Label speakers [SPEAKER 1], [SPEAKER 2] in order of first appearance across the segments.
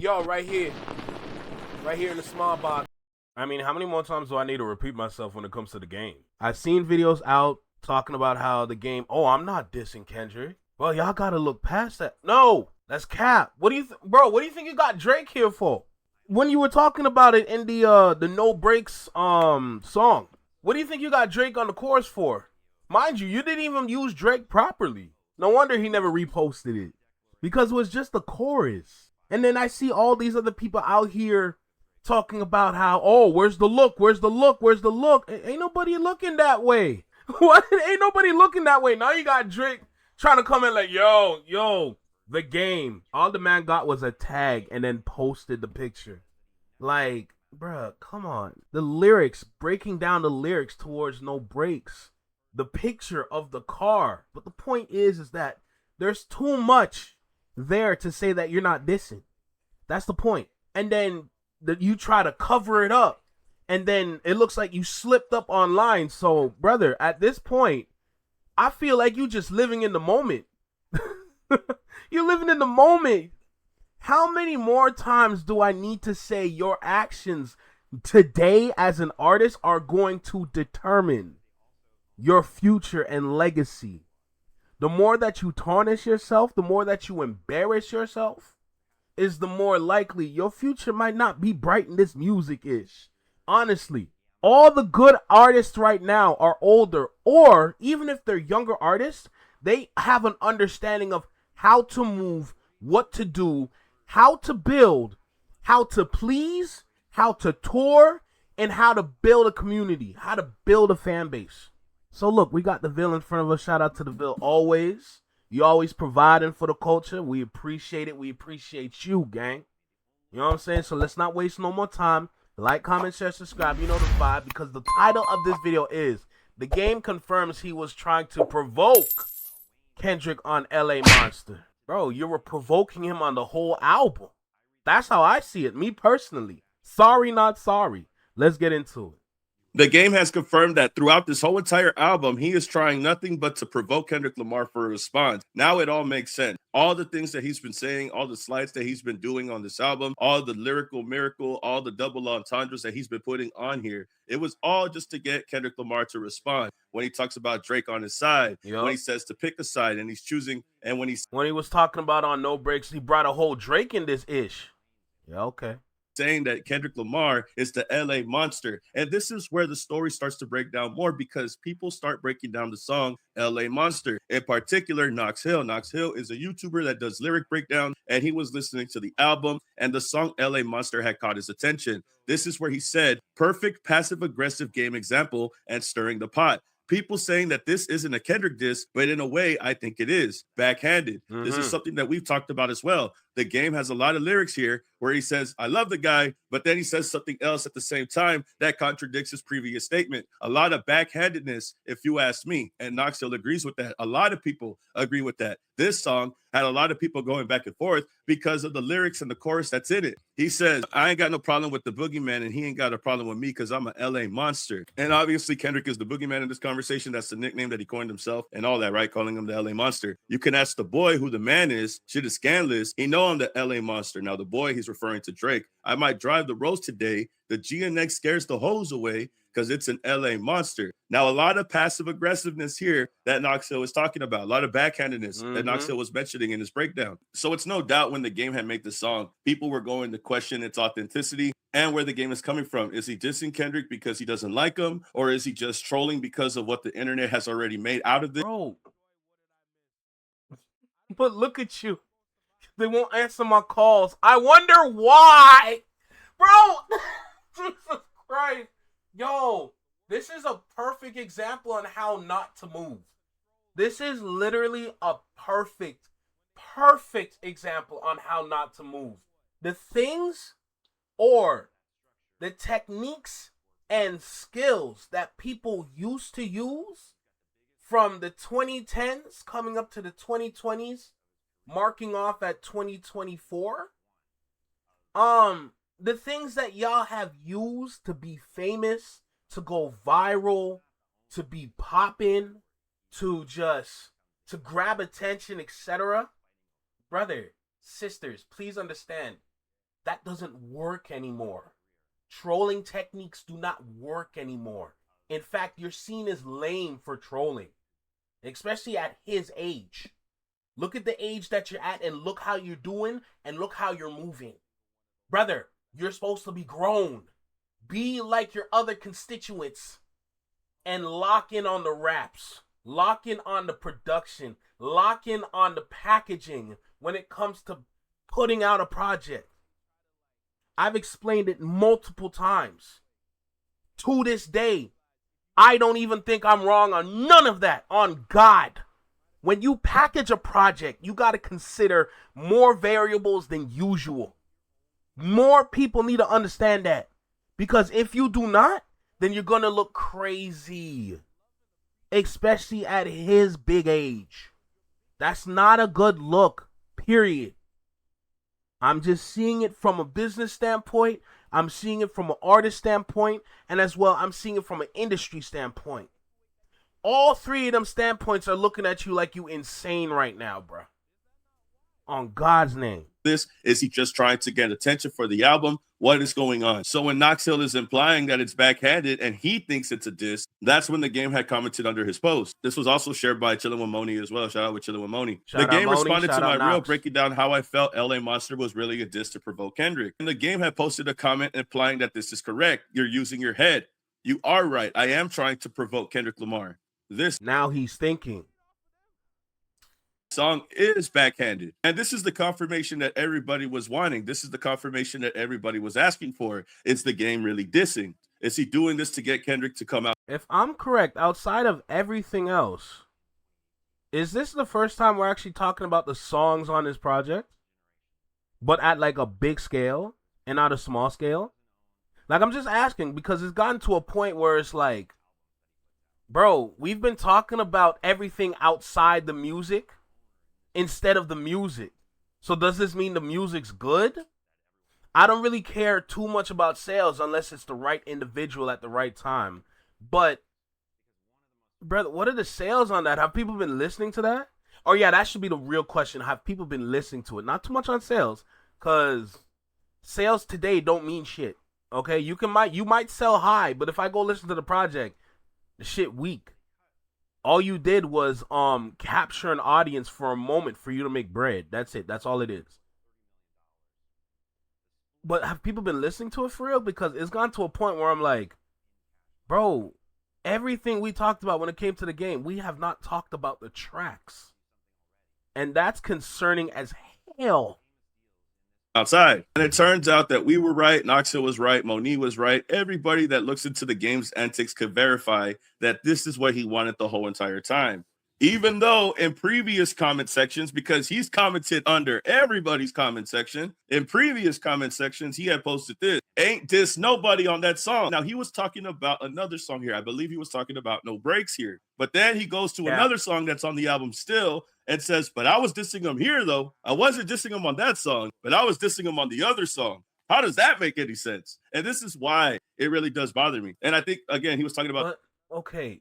[SPEAKER 1] Yo, right here. Right here in the small box. I mean, how many more times do I need to repeat myself when it comes to the game? I've seen videos out talking about how the game, oh, I'm not dissing Kendrick. Well, y'all gotta look past that. No, that's cap. What do you bro, what do you think you got Drake here for? When you were talking about it in the No Breaks song, what do you think you got Drake on the chorus for? Mind you, you didn't even use Drake properly. No wonder he never reposted it. Because it was just the chorus. And then I see all these other people out here talking about how, oh, where's the look? Where's the look? Where's the look? Ain't nobody looking that way. What? Ain't nobody looking that way. Now you got Drake trying to come in like, yo, the game. All the man got was a tag and then posted the picture. Like, bruh, come on. The lyrics, breaking down the lyrics towards No Breaks. The picture of the car. But the point is that there's too much there to say that you're not dissing. That's the point. And then you try to cover it up. And then it looks like you slipped up online. So, brother, at this point, I feel like you just living in the moment. You're living in the moment. How many more times do I need to say your actions today as an artist are going to determine your future and legacy? The more that you tarnish yourself, the more that you embarrass yourself, is the more likely your future might not be bright in this music-ish. Honestly, all the good artists right now are older, or even if they're younger artists, they have an understanding of how to move, what to do, how to build, how to please, how to tour, and how to build a community, how to build a fan base. So look, we got the Ville in front of us. Shout out to the Ville always. You always providing for the culture. We appreciate it. We appreciate you, gang. You know what I'm saying? So let's not waste no more time. Like, comment, share, subscribe. You know the vibe, because the title of this video is The Game Confirms He Was Trying to Provoke Kendrick on LA Monster. Bro, you were provoking him on the whole album. That's how I see it, me personally. Sorry, not sorry. Let's get into it.
[SPEAKER 2] The Game has confirmed that throughout this whole entire album, he is trying nothing but to provoke Kendricklamar for a response. Now it all makes sense. All the things that he's been saying, all the slides that he's been doing on this album, all the lyrical miracle, all the double entendres that he's been putting on here, it was all just to get Kendricklamar to respond. When he talks about Drake on his side, when he says to pick a side and he's choosing, and when
[SPEAKER 1] he was talking about on No Breaks, he brought a whole Drake in this ish. Yeah, okay.
[SPEAKER 2] Saying that Kendricklamar is the LA monster. And this is where the story starts to break down more, because people start breaking down the song LA Monster. In particular, Knox Hill. Knox Hill is a YouTuber that does lyric breakdown, and he was listening to the album, and the song LA Monster had caught his attention. This is where he said, perfect passive-aggressive game example and stirring the pot. People saying that this isn't a Kendrick diss, but in a way, I think it is. Backhanded. This is something that we've talked about as well. The Game has a lot of lyrics here where he says, I love the guy, but then he says something else at the same time that contradicts his previous statement. A lot of backhandedness, if you ask me. And Knox Hill agrees with that. A lot of people agree with that. This song had a lot of people going back and forth because of the lyrics and the chorus that's in it. He says, I ain't got no problem with the boogeyman, and he ain't got a problem with me because I'm a LA monster. And obviously Kendrick is the boogeyman in this conversation. That's the nickname that he coined himself and all that, right? Calling him the LA monster. You can ask the boy who the man is. Shit is scandalous. He know I'm the LA monster. Now the boy, he's referring to Drake. I might drive the roast today. The GNX scares the hoes away because it's an LA monster. Now, a lot of passive aggressiveness here that Knox Hill was talking about, a lot of backhandedness that Knox Hill was mentioning in his breakdown. So it's no doubt when the Game had made the song, people were going to question its authenticity and where the Game is coming from. Is he dissing Kendrick because he doesn't like him, or is he just trolling because of what the internet has already made out of this?
[SPEAKER 1] Bro, but look at you. They won't answer my calls. I wonder why. Bro, Jesus Christ. Yo, this is a perfect example on how not to move. This is literally a perfect example on how not to move. The things or the techniques and skills that people used to use from the 2010s coming up to the 2020s, marking off at 2024. The things that y'all have used to be famous, to go viral, to be popping, to grab attention, etc. Brother, sisters, please understand. That doesn't work anymore. Trolling techniques do not work anymore. In fact, you're seen as lame for trolling, especially at his age. Look at the age that you're at and look how you're doing and look how you're moving. Brother, you're supposed to be grown. Be like your other constituents and lock in on the raps. Lock in on the production. Lock in on the packaging when it comes to putting out a project. I've explained it multiple times. To this day, I don't even think I'm wrong on none of that. On God. When you package a project, you got to consider more variables than usual. More people need to understand that. Because if you do not, then you're going to look crazy. Especially at his big age. That's not a good look, period. I'm just seeing it from a business standpoint. I'm seeing it from an artist standpoint. And as well, I'm seeing it from an industry standpoint. All three of them standpoints are looking at you like you insane right now, bro. On God's name.
[SPEAKER 2] This is he just trying to get attention for the album? What is going on? So when Knox Hill is implying that it's backhanded and he thinks it's a diss, that's when the game had commented under his post. This was also shared by Chillin' with Moni as well. Shout out with Chillin' with Moni. The game responded to my reel, breaking down how I felt LA Monster was really a diss to provoke Kendrick. And the game had posted a comment implying that this is correct. You're using your head. You are right. I am trying to provoke Kendricklamar. This
[SPEAKER 1] now he's thinking.
[SPEAKER 2] Song is backhanded, and this is the confirmation that everybody was wanting. This is the confirmation that everybody was asking for. It's the game really dissing. Is he doing this to get Kendrick to come out?
[SPEAKER 1] If I'm correct, outside of everything else, is this the first time we're actually talking about the songs on this project, but at like a big scale and not a small scale? Like, I'm just asking because it's gotten to a point where it's like, bro, we've been talking about everything outside the music instead of the music. So does this mean the music's good? I don't really care too much about sales unless it's the right individual at the right time. But, brother, what are the sales on that? Have people been listening to that? Oh, yeah, that should be the real question. Have people been listening to it? Not too much on sales, because sales today don't mean shit. Okay, you might sell high, but if I go listen to the project, the shit weak. All you did was capture an audience for a moment for you to make bread. That's it. That's all it is. But have people been listening to it for real? Because it's gone to a point where I'm like, bro, everything we talked about when it came to the game, we have not talked about the tracks. And that's concerning as hell.
[SPEAKER 2] Outside. And it turns out that we were right, Knox Hill was right, Moni was right. Everybody that looks into the game's antics could verify that this is what he wanted the whole entire time. Even though in previous comment sections, because he's commented under everybody's comment section, in previous comment sections, he had posted this, ain't diss nobody on that song. Now, he was talking about another song here. I believe he was talking about No Breaks here. But then he goes to another song that's on the album still and says, but I was dissing him here, though. I wasn't dissing him on that song, but I was dissing him on the other song. How does that make any sense? And this is why it really does bother me. And I think, again, he was talking about...
[SPEAKER 1] But, okay.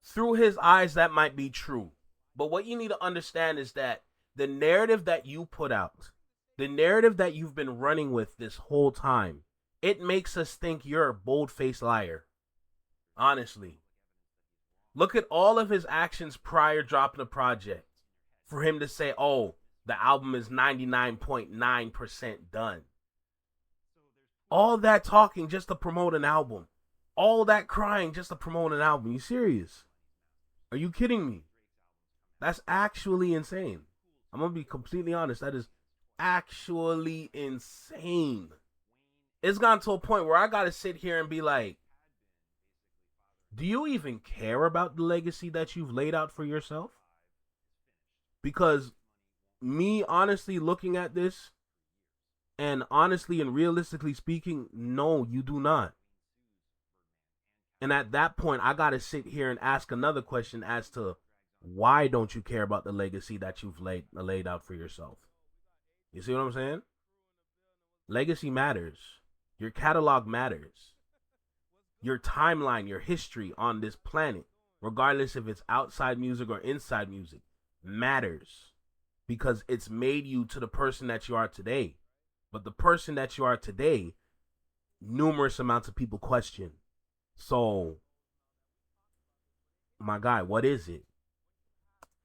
[SPEAKER 1] Through his eyes, that might be true. But what you need to understand is that the narrative that you put out, the narrative that you've been running with this whole time, it makes us think you're a bold-faced liar. Honestly. Look at all of his actions prior dropping a project. For him to say, oh, the album is 99.9% done. All that talking just to promote an album. All that crying just to promote an album. You serious? Are you kidding me? That's actually insane. I'm going to be completely honest. That is actually insane. It's gotten to a point where I got to sit here and be like, do you even care about the legacy that you've laid out for yourself? Because me honestly looking at this, and honestly and realistically speaking, no, you do not. And at that point, I got to sit here and ask another question as to why don't you care about the legacy that you've laid out for yourself? You see what I'm saying? Legacy matters. Your catalog matters. Your timeline, your history on this planet, regardless if it's outside music or inside music, matters. Because it's made you to the person that you are today. But the person that you are today, numerous amounts of people question. So, my guy, what is it?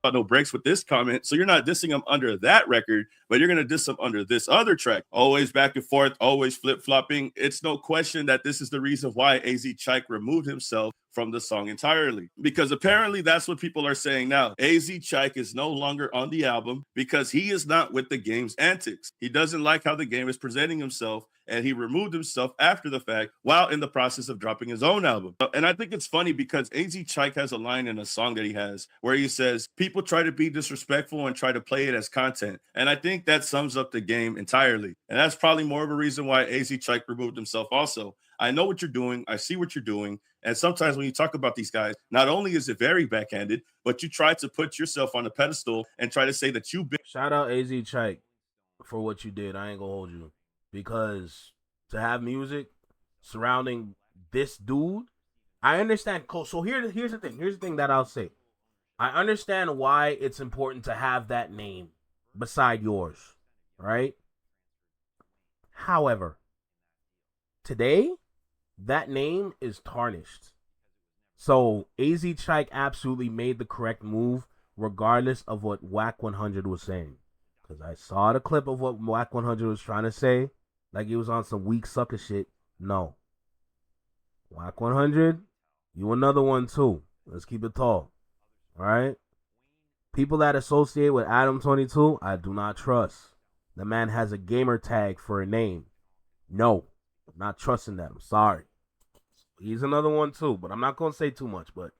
[SPEAKER 2] No breaks with this comment. So you're not dissing him under that record, but you're going to diss him under this other track. Always back and forth, always flip-flopping. It's no question that this is the reason why AZ Chike removed himself from the song entirely, because apparently that's what people are saying now. AZ Chike is no longer on the album because he is not with the game's antics. He doesn't like how the game is presenting himself, and he removed himself after the fact while in the process of dropping his own album. And I think it's funny because AZ Chike has a line in a song that he has where he says, people try to be disrespectful and try to play it as content. And I think that sums up the game entirely. And that's probably more of a reason why AZ Chike removed himself also. I know what you're doing. I see what you're doing. And sometimes when you talk about these guys, not only is it very backhanded, but you try to put yourself on a pedestal and try to say that you've been.
[SPEAKER 1] Shout out AZ Chike for what you did. I ain't gonna hold you. Because to have music surrounding this dude, I understand. So here's the thing. Here's the thing that I'll say. I understand why it's important to have that name beside yours, right? However, today, that name is tarnished. So AZ Chike absolutely made the correct move, regardless of what Whack 100 was saying. Because I saw the clip of what Whack 100 was trying to say, like he was on some weak sucker shit. No. Whack 100, you another one too. Let's keep it tall. All right? People that associate with Adam 22, I do not trust. The man has a gamer tag for a name. No. I'm not trusting that. I'm sorry. He's another one too, but I'm not going to say too much, but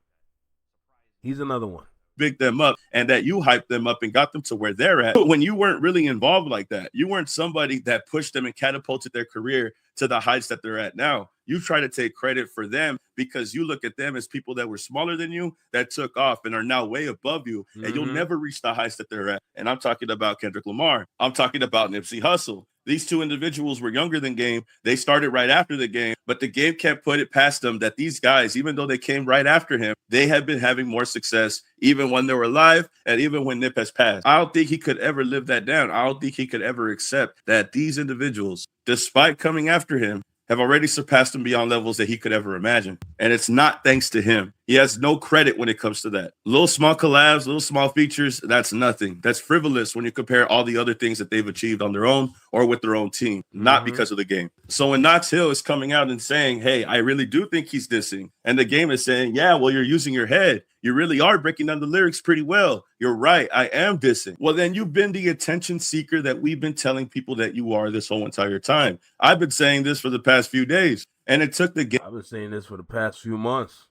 [SPEAKER 1] he's another one.
[SPEAKER 2] Big them up, and that you hyped them up and got them to where they're at when you weren't really involved like that. You weren't somebody that pushed them and catapulted their career to the heights that they're at now. You try to take credit for them because you look at them as people that were smaller than you that took off and are now way above you, and you'll never reach the heights that they're at. And I'm talking about Kendricklamar. I'm talking about Nipseyhussle. These two individuals were younger than Game. They started right after the Game, but the Game can't put it past them that these guys, even though they came right after him, they have been having more success even when they were alive and even when Nip has passed. I don't think he could ever live that down. I don't think he could ever accept that these individuals, despite coming after him, have already surpassed him beyond levels that he could ever imagine. And it's not thanks to him. He has no credit when it comes to that. Little small collabs, little small features, that's nothing. That's frivolous when you compare all the other things that they've achieved on their own or with their own team, not because of the Game. So when Knox Hill is coming out and saying, hey, I really do think he's dissing, and the Game is saying, yeah, well, you're using your head. You really are breaking down the lyrics pretty well. You're right. I am dissing. Well, then you've been the attention seeker that we've been telling people that you are this whole entire time. I've been saying this for the past few days, and it took the Game.
[SPEAKER 1] I've been saying this for the past few months.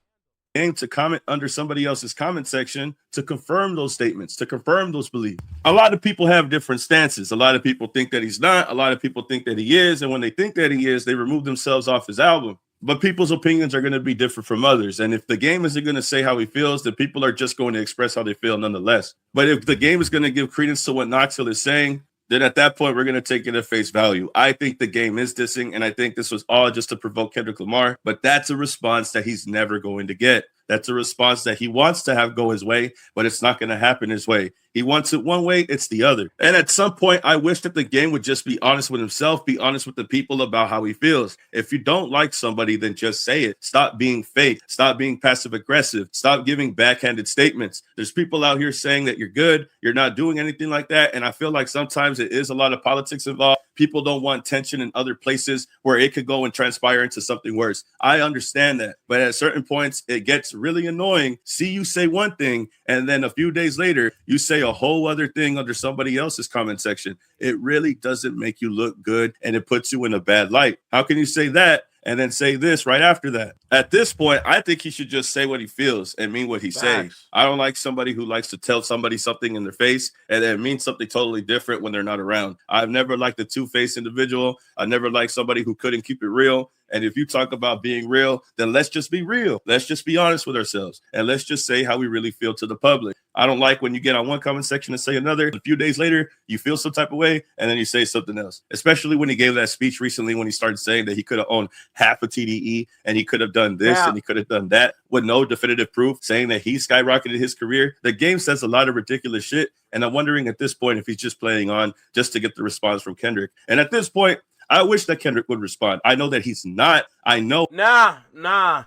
[SPEAKER 2] To comment under somebody else's comment section to confirm those statements, to confirm those beliefs. A lot of people have different stances. A lot of people think that he's not. A lot of people think that he is. And when they think that he is, they remove themselves off his album. But people's opinions are going to be different from others. And if the Game isn't going to say how he feels, then people are just going to express how they feel nonetheless. But if the Game is going to give credence to what Knox Hill is saying, then at that point, we're going to take it at face value. I think the Game is dissing, and I think this was all just to provoke Kendricklamar. But that's a response that he's never going to get. That's a response that he wants to have go his way, but it's not going to happen his way. He wants it one way, it's the other. And at some point, I wish that the Game would just be honest with himself, be honest with the people about how he feels. If you don't like somebody, then just say it. Stop being fake. Stop being passive aggressive. Stop giving backhanded statements. There's people out here saying that you're good, you're not doing anything like that. And I feel like sometimes it is a lot of politics involved. People don't want tension in other places where it could go and transpire into something worse. I understand that. But at certain points, it gets really annoying. See you say one thing, and then a few days later, you say a whole other thing under somebody else's comment section. It really doesn't make you look good, and it puts you in a bad light. How can you say that and then say this right after that? At this point, I think he should just say what he feels and mean what he says. I don't like somebody who likes to tell somebody something in their face and then mean something totally different when they're not around. I've never liked a two-faced individual. I never liked somebody who couldn't keep it real. And if you talk about being real, then let's just be real. Let's just be honest with ourselves. And let's just say how we really feel to the public. I don't like when you get on one comment section and say another. A few days later, you feel some type of way, and then you say something else. Especially when he gave that speech recently when he started saying that he could have owned half a TDE and he could have done this and he could have done that with no definitive proof, saying that he skyrocketed his career. The game says a lot of ridiculous shit, and I'm wondering at this point if he's just playing on just to get the response from Kendrick. And at this point, I wish that Kendrick would respond. I know that he's not. I know.
[SPEAKER 1] Nah.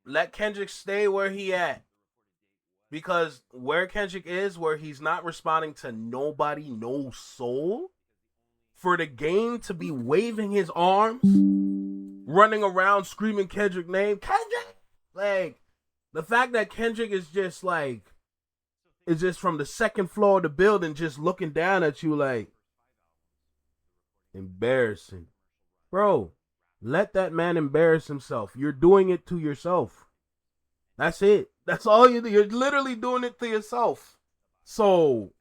[SPEAKER 1] Let Kendrick stay where he at. Because where Kendrick is, where he's not responding to nobody, no soul, for the game to be waving his arms, running around screaming Kendrick name, Kendrick! Like, the fact that Kendrick is just from the second floor of the building just looking down at you like, embarrassing. Bro, let that man embarrass himself. You're doing it to yourself. That's it. That's all you do. You're literally doing it to yourself. So,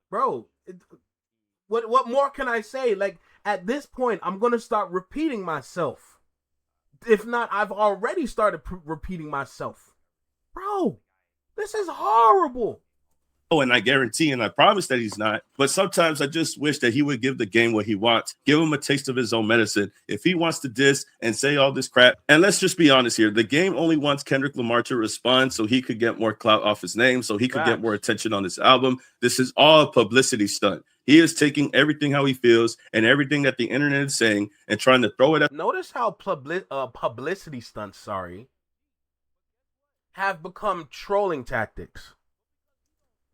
[SPEAKER 1] bro, what more can I say? Like, at this point, I'm going to start repeating myself. If not, I've already started repeating myself. Bro, this is horrible.
[SPEAKER 2] And I guarantee and I promise that he's not. But sometimes I just wish that he would give the game what he wants. Give him a taste of his own medicine. If he wants to diss and say all this crap, and let's just be honest here, the game only wants Kendricklamar to respond so he could get more clout off his name, so he could get more attention on his album. This is all a publicity stunt. He is taking everything how he feels and everything that the internet is saying and trying to throw it at.
[SPEAKER 1] Notice how publicity stunts, have become trolling tactics.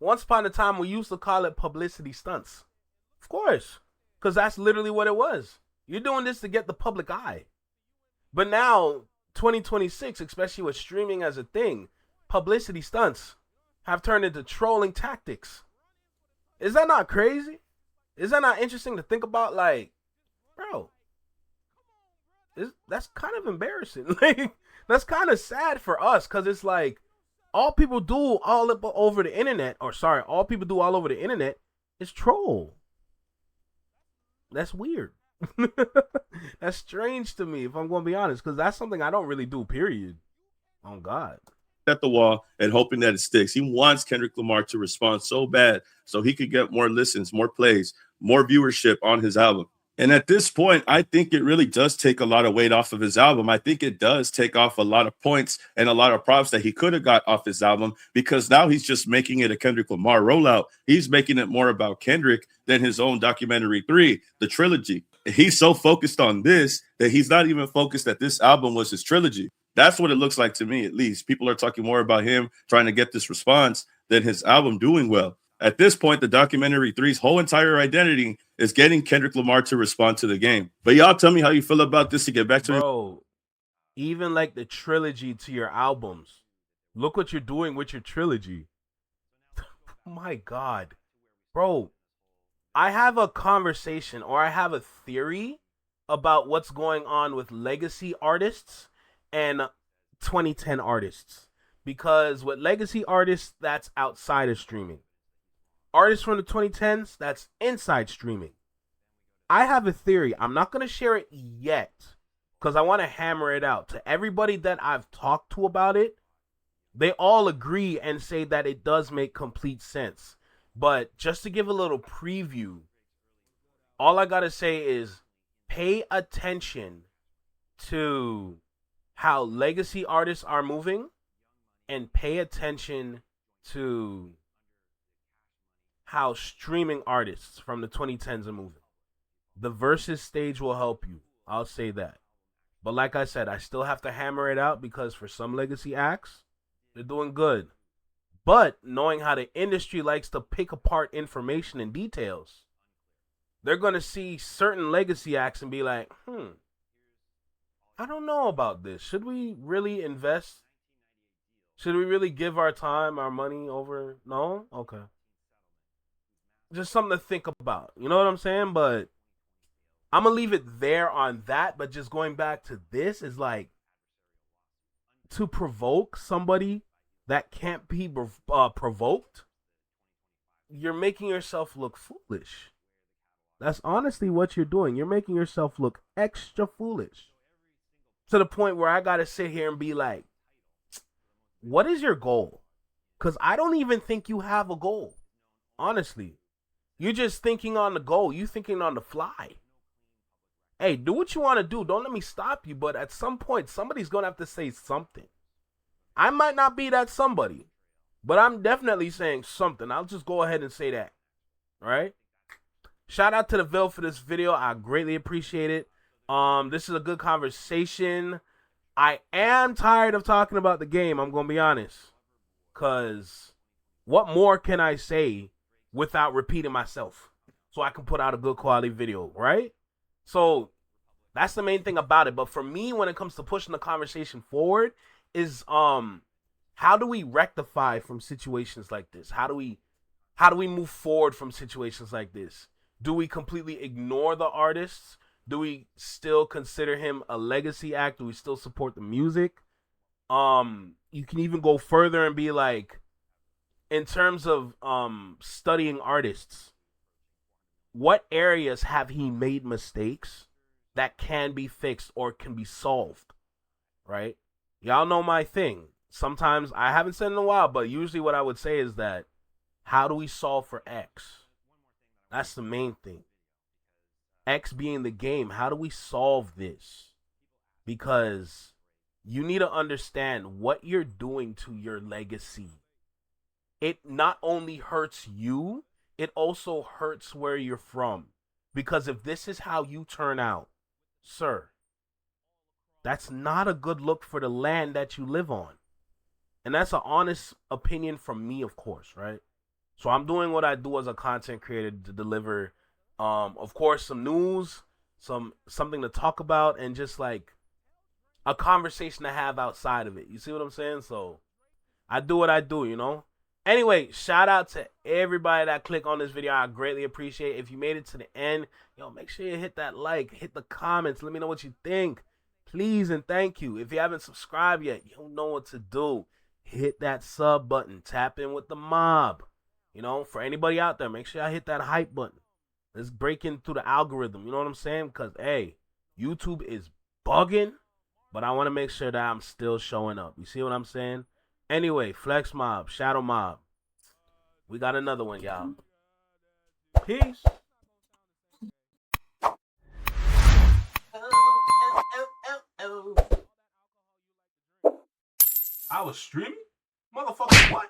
[SPEAKER 1] Once upon a time, we used to call it publicity stunts. Of course, because that's literally what it was. You're doing this to get the public eye. But now, 2026, especially with streaming as a thing, publicity stunts have turned into trolling tactics. Is that not crazy? Is that not interesting to think about? Like, bro, that's kind of embarrassing. Like, that's kind of sad for us, because it's like, all people do all over the internet is troll. That's weird. That's strange to me, if I'm going to be honest, because that's something I don't really do, period. On God.
[SPEAKER 2] At the wall and hoping that it sticks. He wants Kendricklamar to respond so bad so he could get more listens, more plays, more viewership on his album. And at this point, I think it really does take a lot of weight off of his album. I think it does take off a lot of points and a lot of props that he could have got off his album, because now he's just making it a Kendricklamar rollout. He's making it more about Kendrick than his own documentary 3, the trilogy. He's so focused on this that he's not even focused that this album was his trilogy. That's what it looks like to me, at least. People are talking more about him trying to get this response than his album doing well. At this point, the documentary 3's whole entire identity is getting Kendricklamar to respond to the game. But y'all tell me how you feel about this to get back to it.
[SPEAKER 1] Bro, even like the trilogy to your albums. Look what you're doing with your trilogy. My God. Bro, I have a conversation, or I have a theory about what's going on with legacy artists and 2010 artists. Because with legacy artists, that's outside of streaming. Artists from the 2010s, that's inside streaming. I have a theory. I'm not going to share it yet because I want to hammer it out. To everybody that I've talked to about it, they all agree and say that it does make complete sense. But just to give a little preview, all I got to say is pay attention to how legacy artists are moving and pay attention to how streaming artists from the 2010s are moving. The versus stage will help you. I'll say that. But like I said, I still have to hammer it out because for some legacy acts, they're doing good. But knowing how the industry likes to pick apart information and details, they're going to see certain legacy acts and be like, I don't know about this. Should we really invest? Should we really give our time, our money over? No? Okay. Just something to think about. You know what I'm saying? But I'm going to leave it there on that. But just going back to this is like, to provoke somebody that can't be provoked, you're making yourself look foolish. That's honestly what you're doing. You're making yourself look extra foolish. To the point where I got to sit here and be like, what is your goal? Because I don't even think you have a goal. Honestly. You're just thinking on the go. You thinking on the fly. Hey, do what you want to do. Don't let me stop you. But at some point, somebody's going to have to say something. I might not be that somebody. But I'm definitely saying something. I'll just go ahead and say that. All right? Shout out to the Ville for this video. I greatly appreciate it. This is a good conversation. I am tired of talking about the game. I'm going to be honest. Because what more can I say without repeating myself? So I can put out a good quality video, right? So that's the main thing about it. But for me, when it comes to pushing the conversation forward, is how do we rectify from situations like this? How do we move forward from situations like this? Do we completely ignore the artists? Do we still consider him a legacy act? Do we still support the music? You can even go further and be like, in terms of studying artists, what areas have he made mistakes that can be fixed or can be solved, right? Y'all know my thing. Sometimes, I haven't said in a while, but usually what I would say is that, how do we solve for X? That's the main thing. X being the game. How do we solve this? Because you need to understand what you're doing to your legacy. It not only hurts you, it also hurts where you're from. Because if this is how you turn out, sir, that's not a good look for the land that you live on. And that's an honest opinion from me, of course, right? So I'm doing what I do as a content creator to deliver, of course, some news, something to talk about, and just like a conversation to have outside of it. You see what I'm saying? So I do what I do, you know? Anyway, shout out to everybody that clicked on this video. I greatly appreciate it. If you made it to the end, yo, make sure you hit that like, hit the comments. Let me know what you think. Please and thank you. If you haven't subscribed yet, you don't know what to do. Hit that sub button. Tap in with the mob. You know, for anybody out there, make sure I hit that hype button. Let's break in through the algorithm. You know what I'm saying? Because, hey, YouTube is bugging, but I want to make sure that I'm still showing up. You see what I'm saying? Anyway, Flex Mob, Shadow Mob. We got another one, y'all. Peace. I was streaming? Motherfucker, what?